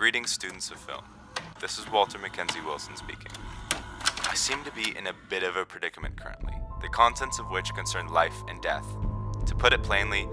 Greetings, students of film. This is Walter Mackenzie Wilson speaking. I seem to be in a bit of a predicament currently, the contents of which concern life and death. To put it plainly,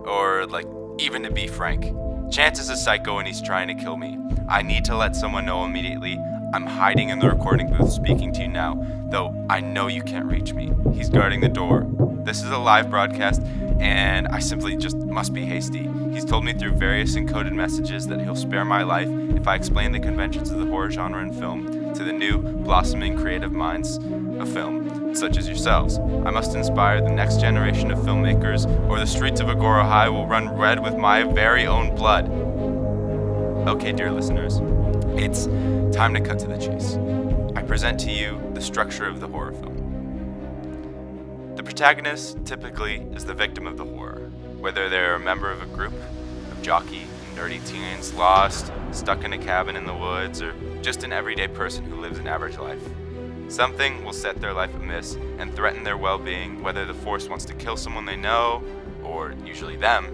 or even to be frank, Chance is a psycho and he's trying to kill me. I need to let someone know immediately. I'm hiding in the recording booth speaking to you now, though I know you can't reach me. He's guarding the door. This is a live broadcast, and I simply just must be hasty. He's told me through various encoded messages that he'll spare my life if I explain the conventions of the horror genre in film to the new, blossoming creative minds of film, such as yourselves. I must inspire the next generation of filmmakers, or the streets of Agora High will run red with my very own blood. Okay, dear listeners, it's time to cut to the chase. I present to you the structure of the horror film. The protagonist typically is the victim of the horror, whether they're a member of a group of jockey, nerdy teens lost, stuck in a cabin in the woods, or just an everyday person who lives an average life. Something will set their life amiss and threaten their well-being, whether the force wants to kill someone they know, or usually them.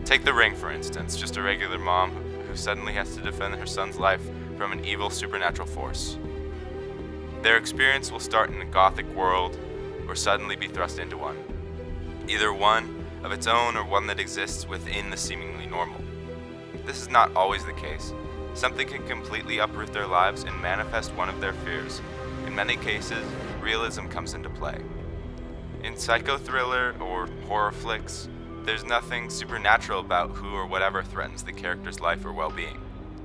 Take The Ring, for instance, just a regular mom who suddenly has to defend her son's life from an evil supernatural force. Their experience will start in a gothic world, or suddenly be thrust into one. Either one of its own or one that exists within the seemingly normal. This is not always the case. Something can completely uproot their lives and manifest one of their fears. In many cases, realism comes into play. In psychothriller or horror flicks, there's nothing supernatural about who or whatever threatens the character's life or well-being.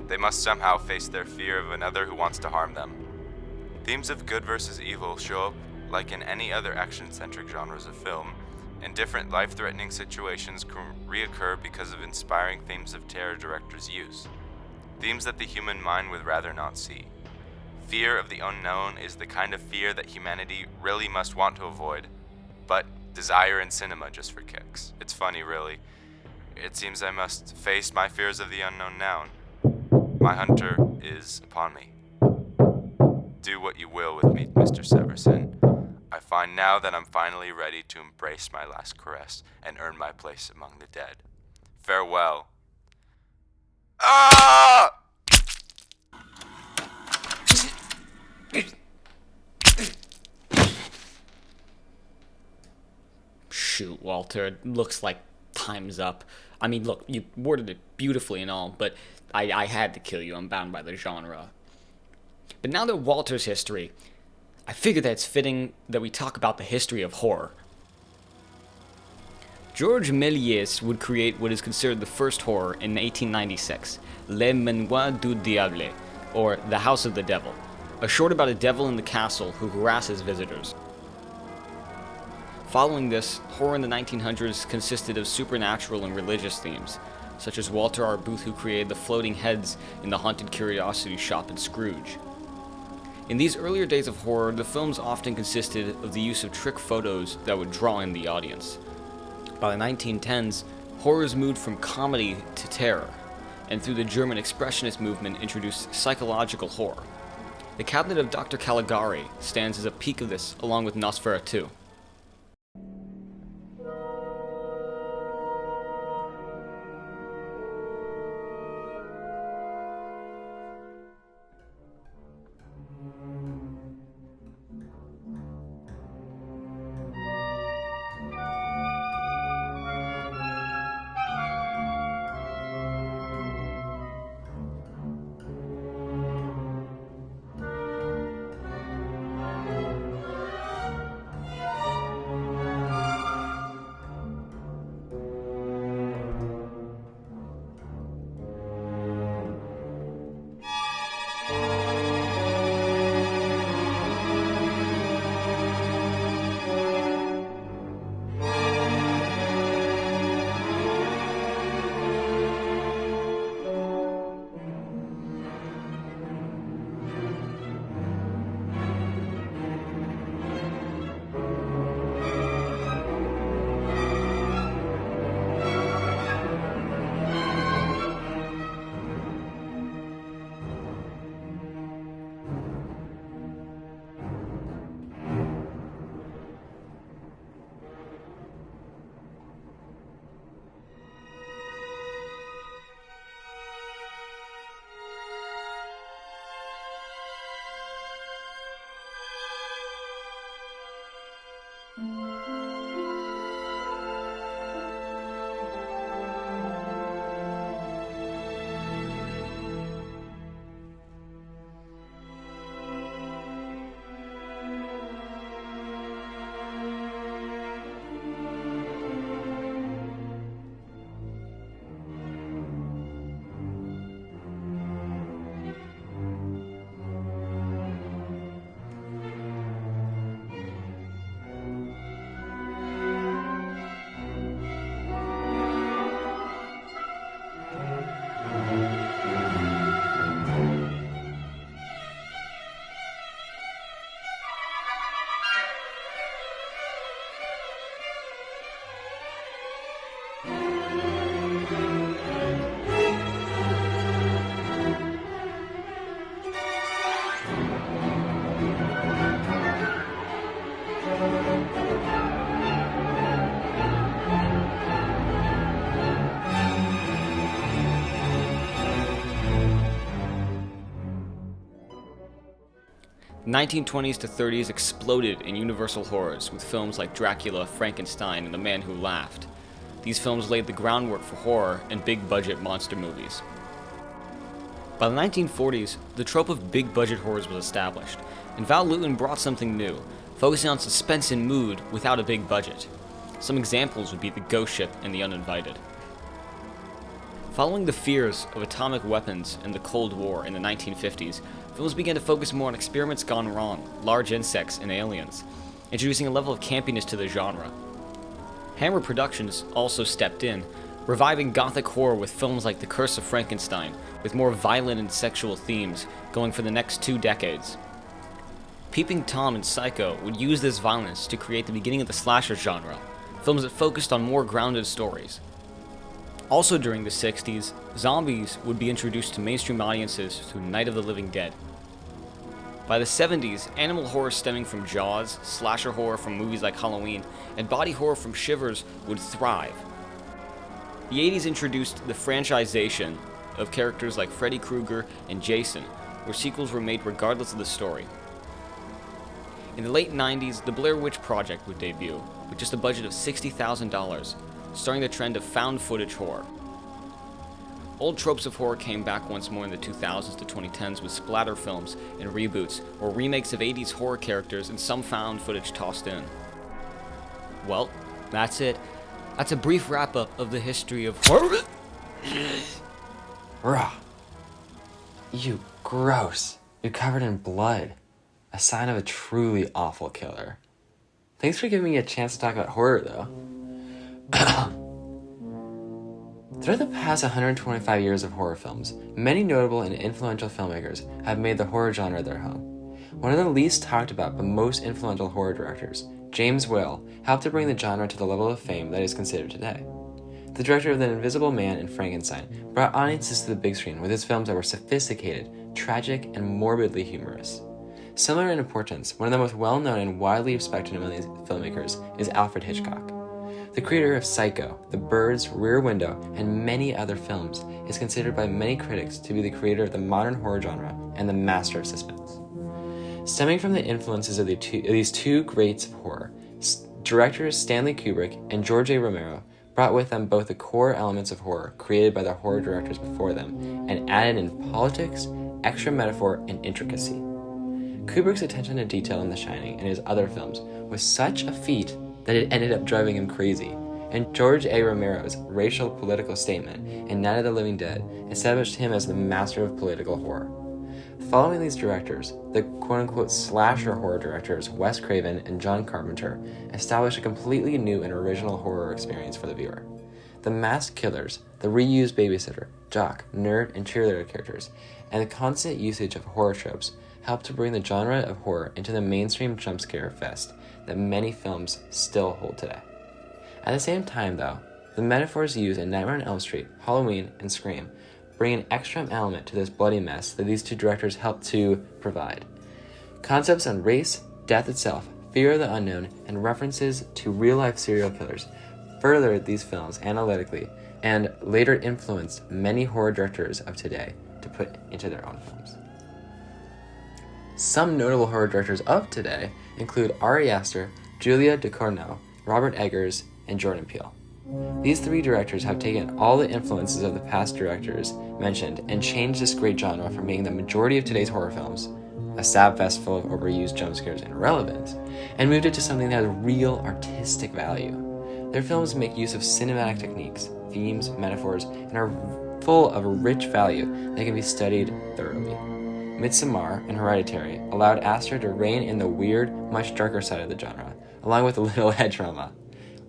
They must somehow face their fear of another who wants to harm them. Themes of good versus evil show up like in any other action-centric genres of film, and different life-threatening situations can reoccur because of inspiring themes of terror directors use. Themes that the human mind would rather not see. Fear of the unknown is the kind of fear that humanity really must want to avoid, but desire in cinema just for kicks. It's funny, really. It seems I must face my fears of the unknown now. My hunter is upon me. Do what you will with me, Mr. Severson. I find now that I'm finally ready to embrace my last caress and earn my place among the dead. Farewell. Ah! Shoot, Walter, it looks like time's up. I mean, look, you worded it beautifully and all, but I had to kill you. I'm bound by the genre. But now that Walter's history, I figure that it's fitting that we talk about the history of horror. Georges Méliès would create what is considered the first horror in 1896, Le Manoir du Diable, or The House of the Devil, a short about a devil in the castle who harasses visitors. Following this, horror in the 1900s consisted of supernatural and religious themes, such as Walter R. Booth, who created the floating heads in the Haunted Curiosity Shop in Scrooge. In these earlier days of horror, the films often consisted of the use of trick photos that would draw in the audience. By the 1910s, horrors moved from comedy to terror, and through the German Expressionist movement introduced psychological horror. The Cabinet of Dr. Caligari stands as a peak of this, along with Nosferatu. The 1920s to 30s exploded in universal horrors with films like Dracula, Frankenstein, and The Man Who Laughed. These films laid the groundwork for horror and big-budget monster movies. By the 1940s, the trope of big-budget horrors was established, and Val Lewton brought something new, focusing on suspense and mood without a big budget. Some examples would be The Ghost Ship and The Uninvited. Following the fears of atomic weapons and the Cold War in the 1950s, films began to focus more on experiments gone wrong, large insects, and aliens, introducing a level of campiness to the genre. Hammer Productions also stepped in, reviving gothic horror with films like The Curse of Frankenstein, with more violent and sexual themes going for the next 2 decades. Peeping Tom and Psycho would use this violence to create the beginning of the slasher genre, films that focused on more grounded stories. Also during the 60s, zombies would be introduced to mainstream audiences through Night of the Living Dead. By the 70s, animal horror stemming from Jaws, slasher horror from movies like Halloween, and body horror from Shivers would thrive. The 80s introduced the franchisation of characters like Freddy Krueger and Jason, where sequels were made regardless of the story. In the late 90s, the Blair Witch Project would debut, with just a budget of $60,000, starting the trend of found footage horror. Old tropes of horror came back once more in the 2000s to 2010s with splatter films and reboots, or remakes of 80s horror characters and some found footage tossed in. Well, that's it. That's a brief wrap-up of the history of horror. Rah. You gross. You're covered in blood. A sign of a truly awful killer. Thanks for giving me a chance to talk about horror, though. Throughout the past 125 years of horror films, many notable and influential filmmakers have made the horror genre their home. One of the least talked about but most influential horror directors, James Whale, helped to bring the genre to the level of fame that is considered today. The director of The Invisible Man and Frankenstein brought audiences to the big screen with his films that were sophisticated, tragic, and morbidly humorous. Similar in importance, one of the most well-known and widely respected among these filmmakers is Alfred Hitchcock. The creator of Psycho, The Birds, Rear Window, and many other films, is considered by many critics to be the creator of the modern horror genre and the master of suspense. Stemming from the influences of these two greats of horror, directors Stanley Kubrick and George A. Romero brought with them both the core elements of horror created by the horror directors before them and added in politics, extra metaphor, and intricacy. Kubrick's attention to detail in The Shining and his other films was such a feat that it ended up driving him crazy, and George A. Romero's racial political statement in Night of the Living Dead established him as the master of political horror. Following these directors, the quote-unquote slasher horror directors Wes Craven and John Carpenter established a completely new and original horror experience for the viewer. The masked killers, the reused babysitter, jock, nerd, and cheerleader characters, and the constant usage of horror tropes helped to bring the genre of horror into the mainstream jump scare fest that many films still hold today. At the same time, though, the metaphors used in Nightmare on Elm Street, Halloween, and Scream bring an extra element to this bloody mess that these two directors helped to provide. Concepts on race, death itself, fear of the unknown, and references to real-life serial killers furthered these films analytically and later influenced many horror directors of today to put into their own films. Some notable horror directors of today include Ari Aster, Julia Ducournau, Robert Eggers, and Jordan Peele. These three directors have taken all the influences of the past directors mentioned and changed this great genre from being the majority of today's horror films, a sad fest full of overused jump scares and irrelevance, and moved it to something that has real artistic value. Their films make use of cinematic techniques, themes, metaphors, and are full of a rich value that can be studied thoroughly. Midsommar and Hereditary allowed Aster to rein in the weird, much darker side of the genre, along with a little head trauma.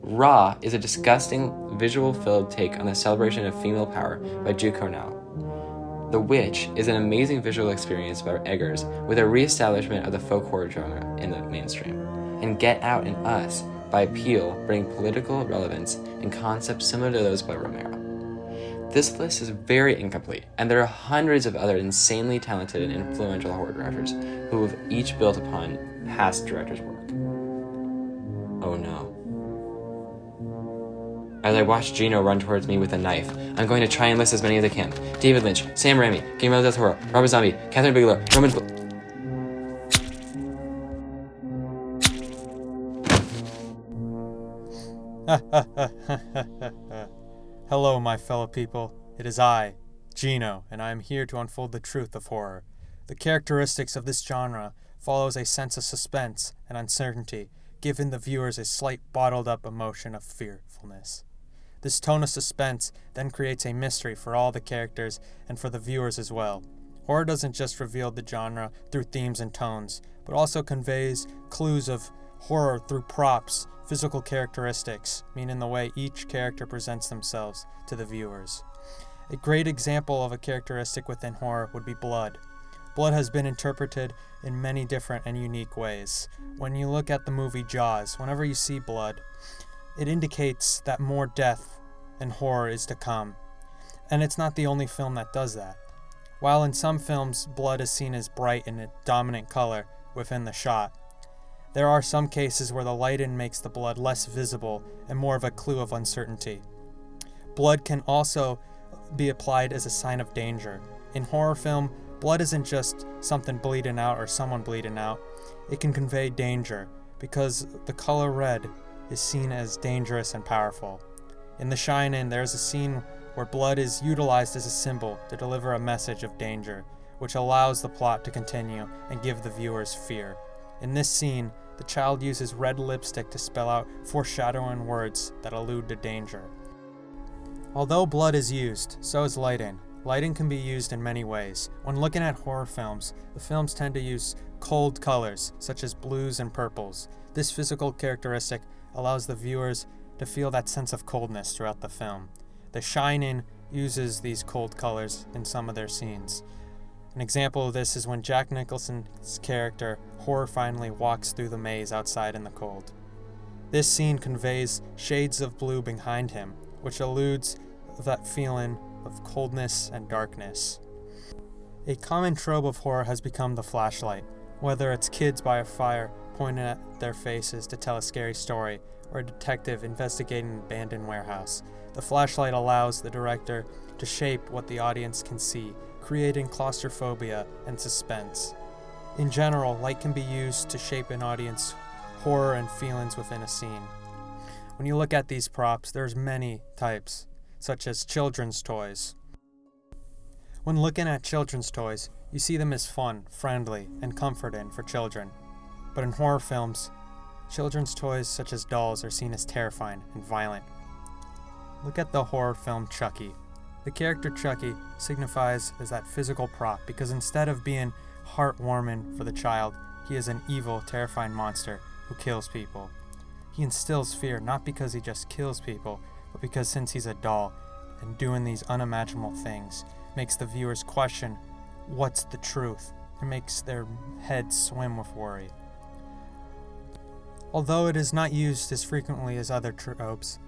Raw is a disgusting, visual-filled take on the celebration of female power by Ducournau. The Witch is an amazing visual experience by Eggers, with a re-establishment of the folk horror genre in the mainstream. And Get Out and Us by Peele bring political relevance and concepts similar to those by Romero. This list is very incomplete, and there are hundreds of other insanely talented and influential horror directors who have each built upon past directors' work. Oh no. As I watch Gino run towards me with a knife, I'm going to try and list as many as I can. David Lynch, Sam Raimi, Guillermo del Toro, Robert Zombie, Catherine Bigelow, Roman... Hello, my fellow people. It is I, Gino, and I am here to unfold the truth of horror. The characteristics of this genre follows a sense of suspense and uncertainty, giving the viewers a slight bottled-up emotion of fearfulness. This tone of suspense then creates a mystery for all the characters and for the viewers as well. Horror doesn't just reveal the genre through themes and tones, but also conveys clues of horror through props, physical characteristics, meaning the way each character presents themselves to the viewers. A great example of a characteristic within horror would be blood. Blood has been interpreted in many different and unique ways. When you look at the movie Jaws, whenever you see blood, it indicates that more death and horror is to come. And it's not the only film that does that. While in some films blood is seen as bright and a dominant color within the shot, there are some cases where the lighting makes the blood less visible and more of a clue of uncertainty. Blood can also be applied as a sign of danger. In horror film, blood isn't just something bleeding out or someone bleeding out. It can convey danger because the color red is seen as dangerous and powerful. In The Shining, there is a scene where blood is utilized as a symbol to deliver a message of danger, which allows the plot to continue and give the viewers fear. In this scene, the child uses red lipstick to spell out foreshadowing words that allude to danger. Although blood is used, so is lighting. Lighting can be used in many ways. When looking at horror films, the films tend to use cold colors, such as blues and purples. This physical characteristic allows the viewers to feel that sense of coldness throughout the film. The Shining uses these cold colors in some of their scenes. An example of this is when Jack Nicholson's character horrifyingly walks through the maze outside in the cold. This scene conveys shades of blue behind him, which alludes to that feeling of coldness and darkness. A common trope of horror has become the flashlight, whether it's kids by a fire pointing at their faces to tell a scary story, or a detective investigating an abandoned warehouse. The flashlight allows the director to shape what the audience can see, creating claustrophobia and suspense. In general, light can be used to shape an audience's horror and feelings within a scene. When you look at these props, there's many types, such as children's toys. When looking at children's toys, you see them as fun, friendly, and comforting for children. But in horror films, children's toys such as dolls are seen as terrifying and violent. Look at the horror film Chucky. The character Chucky signifies as that physical prop because instead of being heartwarming for the child, he is an evil, terrifying monster who kills people. He instills fear not because he just kills people, but because since he's a doll and doing these unimaginable things, makes the viewers question what's the truth and makes their heads swim with worry. Although it is not used as frequently as other tropes,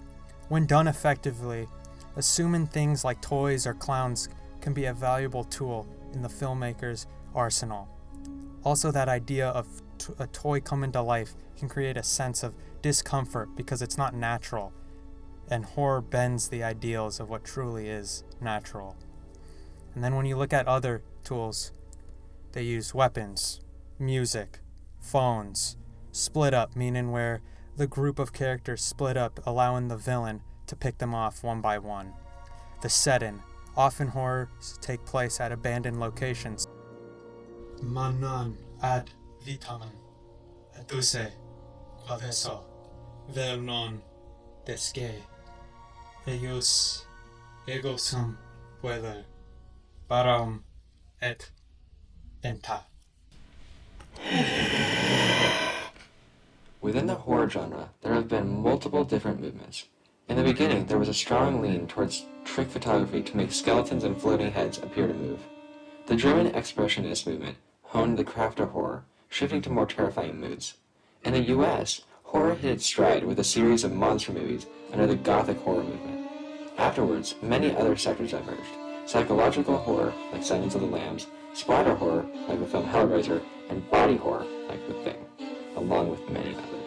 when done effectively, assuming things like toys or clowns can be a valuable tool in the filmmaker's arsenal. Also, that idea of a toy coming to life can create a sense of discomfort because it's not natural, and horror bends the ideals of what truly is natural. And then when you look at other tools, they use weapons, music, phones, split up, meaning where the group of characters split up, allowing the villain to pick them off one by one. The setting. Often horrors take place at abandoned locations. Manon ad vitam eduse quadeso vel non desque eius ego sum pueler param et enta. Within the horror genre, there have been multiple different movements. In the beginning, there was a strong lean towards trick photography to make skeletons and floating heads appear to move. The German Expressionist movement honed the craft of horror, shifting to more terrifying moods. In the US, horror hit its stride with a series of monster movies under the Gothic horror movement. Afterwards, many other sectors emerged. Psychological horror, like Silence of the Lambs, splatter horror, like the film Hellraiser, and body horror, like The Thing, along with many others.